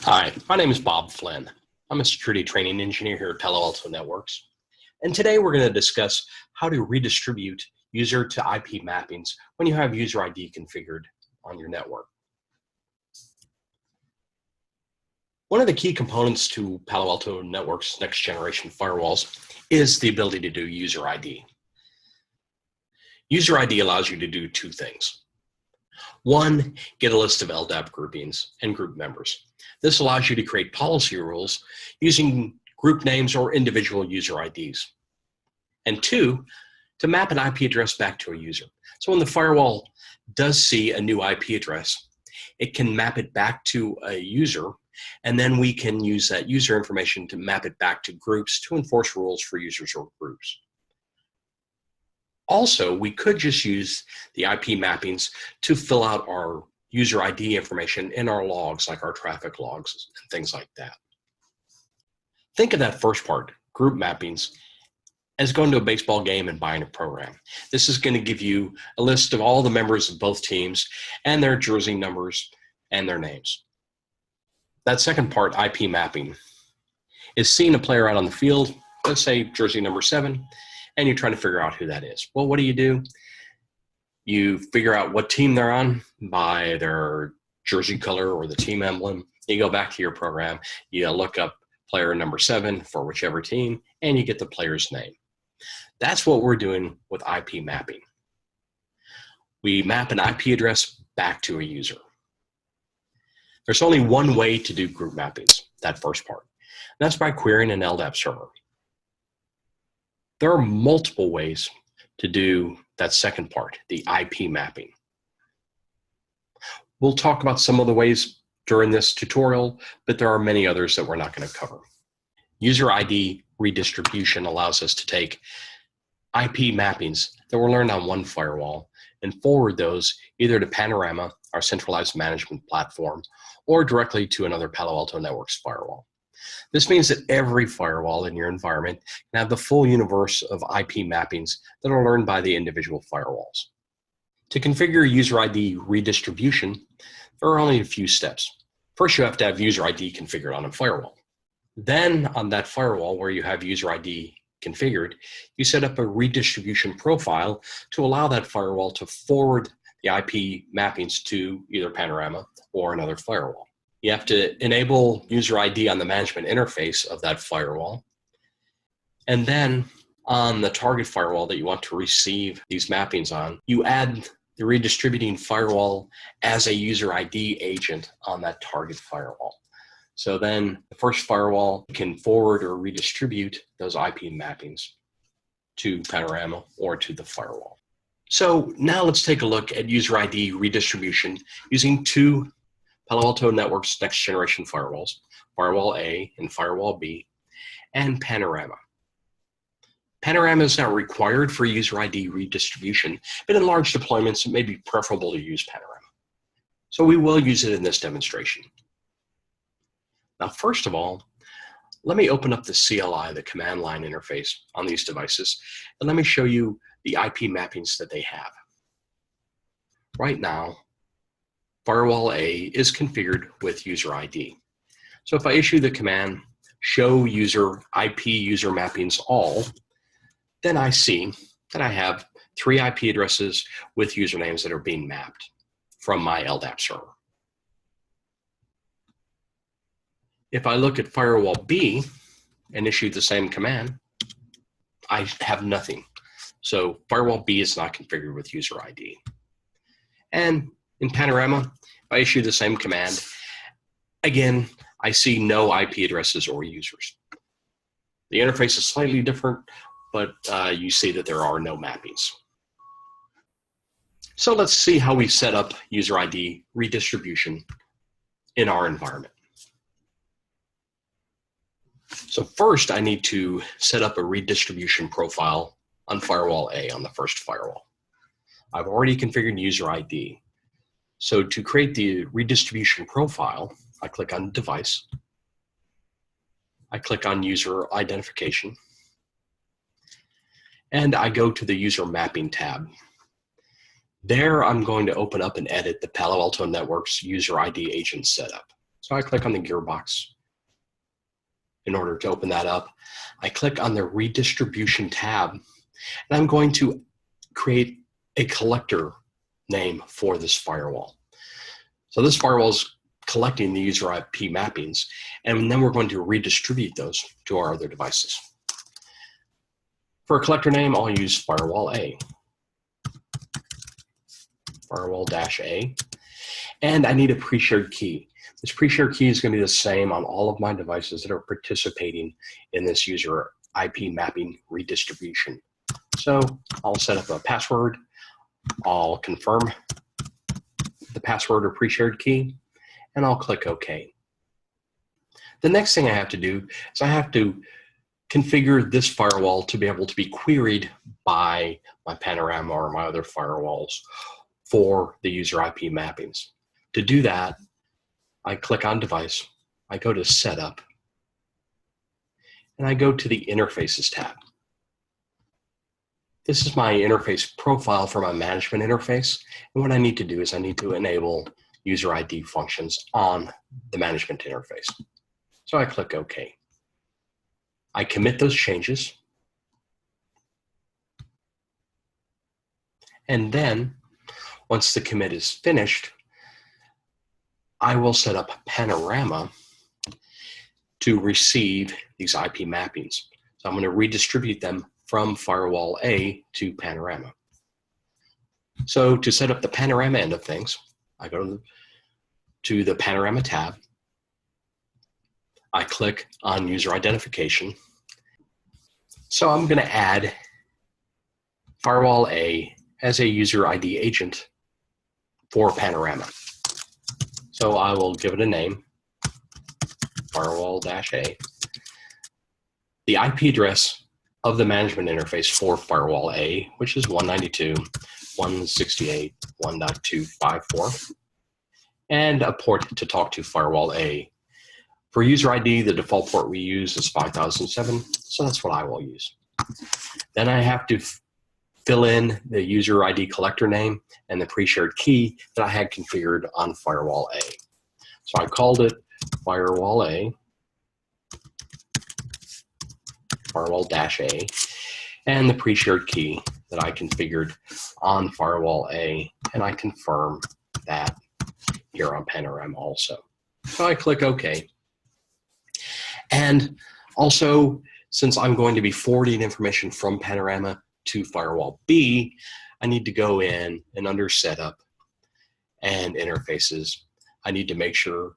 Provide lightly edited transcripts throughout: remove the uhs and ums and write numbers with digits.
Hi, my name is Bob Flynn. I'm a security training engineer here at Palo Alto Networks. And today we're going to discuss how to redistribute user to IP mappings when you have user ID configured on your network. One of the key components to Palo Alto Networks' next generation firewalls is the ability to do user ID. User ID allows you to do two things. One, get a list of LDAP groupings and group members. This allows you to create policy rules using group names or individual user IDs. And two, to map an IP address back to a user. So when the firewall does see a new IP address, it can map it back to a user, and then we can use that user information to map it back to groups to enforce rules for users or groups. Also, we could just use the IP mappings to fill out our user ID information in our logs, like our traffic logs and things like that. Think of that first part, group mappings, as going to a baseball game and buying a program. This is going to give you a list of all the members of both teams and their jersey numbers and their names. That second part, IP mapping, is seeing a player out on the field, let's say jersey number 7, and you're trying to figure out who that is. Well, what do? You figure out what team they're on by their jersey color or the team emblem. You go back to your program, you look up player number 7 for whichever team, and you get the player's name. That's what we're doing with IP mapping. We map an IP address back to a user. There's only one way to do group mappings, that first part. And that's by querying an LDAP server. There are multiple ways to do that second part, the IP mapping. We'll talk about some of the ways during this tutorial, but there are many others that we're not going to cover. User ID redistribution allows us to take IP mappings that were learned on one firewall and forward those either to Panorama, our centralized management platform, or directly to another Palo Alto Networks firewall. This means that every firewall in your environment can have the full universe of IP mappings that are learned by the individual firewalls. To configure user ID redistribution, there are only a few steps. First, you have to have user ID configured on a firewall. Then, on that firewall where you have user ID configured, you set up a redistribution profile to allow that firewall to forward the IP mappings to either Panorama or another firewall. You have to enable user ID on the management interface of that firewall. And then on the target firewall that you want to receive these mappings on, you add the redistributing firewall as a user ID agent on that target firewall. So then the first firewall can forward or redistribute those IP mappings to Panorama or to the firewall. So now let's take a look at user ID redistribution using two Palo Alto Networks next generation firewalls, Firewall A and Firewall B, and Panorama. Panorama is not required for user ID redistribution, but in large deployments, it may be preferable to use Panorama. So we will use it in this demonstration. Now, first of all, let me open up the CLI, the command line interface on these devices, and let me show you the IP mappings that they have. Right now, Firewall A is configured with user ID. So if I issue the command show user IP user mappings all, then I see that I have 3 IP addresses with usernames that are being mapped from my LDAP server. If I look at Firewall B and issue the same command, I have nothing. So Firewall B is not configured with user ID. And in Panorama, if I issue the same command, again, I see no IP addresses or users. The interface is slightly different, but you see that there are no mappings. So let's see how we set up user ID redistribution in our environment. So first, I need to set up a redistribution profile on Firewall A on the first firewall. I've already configured user ID. So to create the redistribution profile, I click on Device. I click on User Identification. And I go to the User Mapping tab. There, I'm going to open up and edit the Palo Alto Networks user ID agent setup. So I click on the gearbox. In order to open that up, I click on the Redistribution tab, and I'm going to create a collector name for this firewall. So this firewall is collecting the user IP mappings, and then we're going to redistribute those to our other devices. For a collector name, I'll use firewall A, firewall-A, and I need a pre-shared key. This pre-shared key is going to be the same on all of my devices that are participating in this user IP mapping redistribution. So I'll set up a password, I'll confirm the password or pre-shared key, and I'll click OK. The next thing I have to do is I have to configure this firewall to be able to be queried by my Panorama or my other firewalls for the user IP mappings. To do that, I click on Device, I go to Setup, and I go to the Interfaces tab. This is my interface profile for my management interface, and what I need to do is I need to enable user ID functions on the management interface. So I click OK. I commit those changes, and then once the commit is finished, I will set up Panorama to receive these IP mappings. So I'm going to redistribute them from Firewall A to Panorama. So to set up the Panorama end of things, I go to the Panorama tab. I click on User Identification. So I'm going to add Firewall A as a user ID agent for Panorama. So I will give it a name, firewall-A. The IP address of the management interface for Firewall A, which is 192.168.1.254, and a port to talk to Firewall A. For user ID, the default port we use is 5007, so that's what I will use. Then I have to fill in the user ID collector name and the pre-shared key that I had configured on Firewall A. So I called it Firewall A, Firewall-A, and the pre-shared key that I configured on Firewall A, and I confirm that here on Panorama also. So I click OK. And also, since I'm going to be forwarding information from Panorama to Firewall B, I need to go in and under Setup and Interfaces, I need to make sure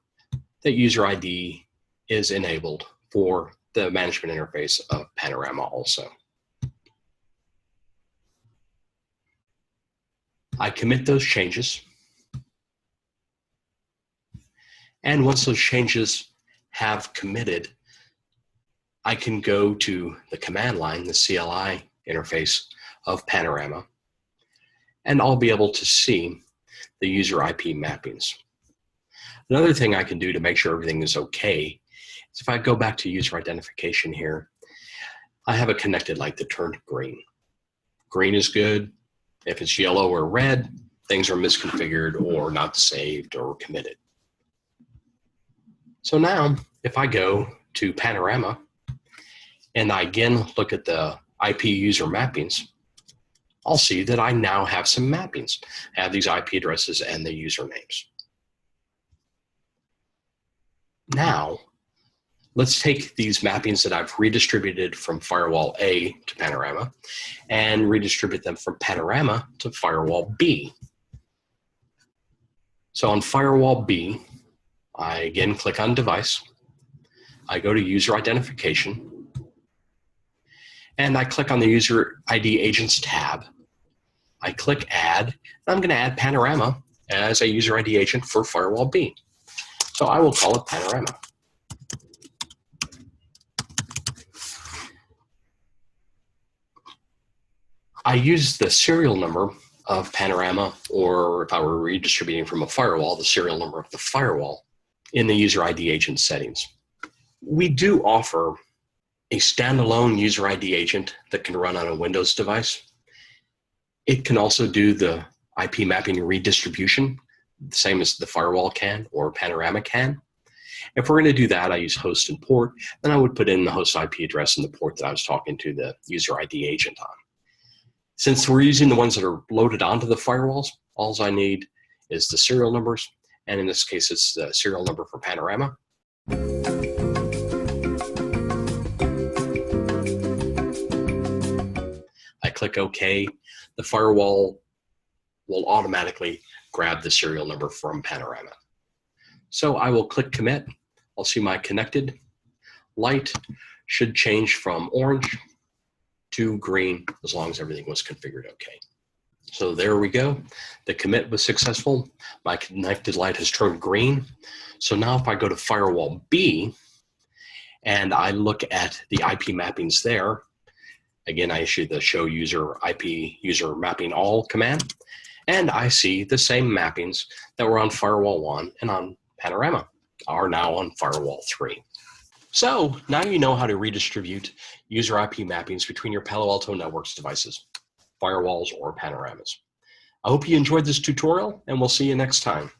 that user ID is enabled for the management interface of Panorama also. I commit those changes. And once those changes have committed, I can go to the command line, the CLI interface of Panorama, and I'll be able to see the user IP mappings. Another thing I can do to make sure everything is okay is if I go back to user identification here, I have a connected light that turned green. Green is good. If it's yellow or red, things are misconfigured or not saved or committed. So now, if I go to Panorama and I again look at the IP user mappings, I'll see that I now have some mappings. I have these IP addresses and the usernames. Now, let's take these mappings that I've redistributed from Firewall A to Panorama and redistribute them from Panorama to Firewall B. So on Firewall B, I again click on Device. I go to User Identification, and I click on the User ID Agents tab. I click Add, and I'm going to add Panorama as a user ID agent for Firewall B. So I will call it Panorama. I use the serial number of Panorama, or if I were redistributing from a firewall, the serial number of the firewall in the user ID agent settings. We do offer a standalone user ID agent that can run on a Windows device. It can also do the IP mapping redistribution, the same as the firewall can or Panorama can. If we're going to do that, I use host and port, then I would put in the host IP address and the port that I was talking to the user ID agent on. Since we're using the ones that are loaded onto the firewalls, all I need is the serial numbers, and in this case, it's the serial number for Panorama. I click OK. The firewall will automatically grab the serial number from Panorama. So I will click commit. I'll see my connected light should change from orange to green as long as everything was configured okay. So there we go. The commit was successful. My connected light has turned green. So now if I go to firewall B and I look at the IP mappings there, again, I issue the show user IP user mapping all command, and I see the same mappings that were on firewall 1 and on Panorama are now on firewall 3. So now you know how to redistribute user IP mappings between your Palo Alto Networks devices, firewalls, or panoramas. I hope you enjoyed this tutorial, and we'll see you next time.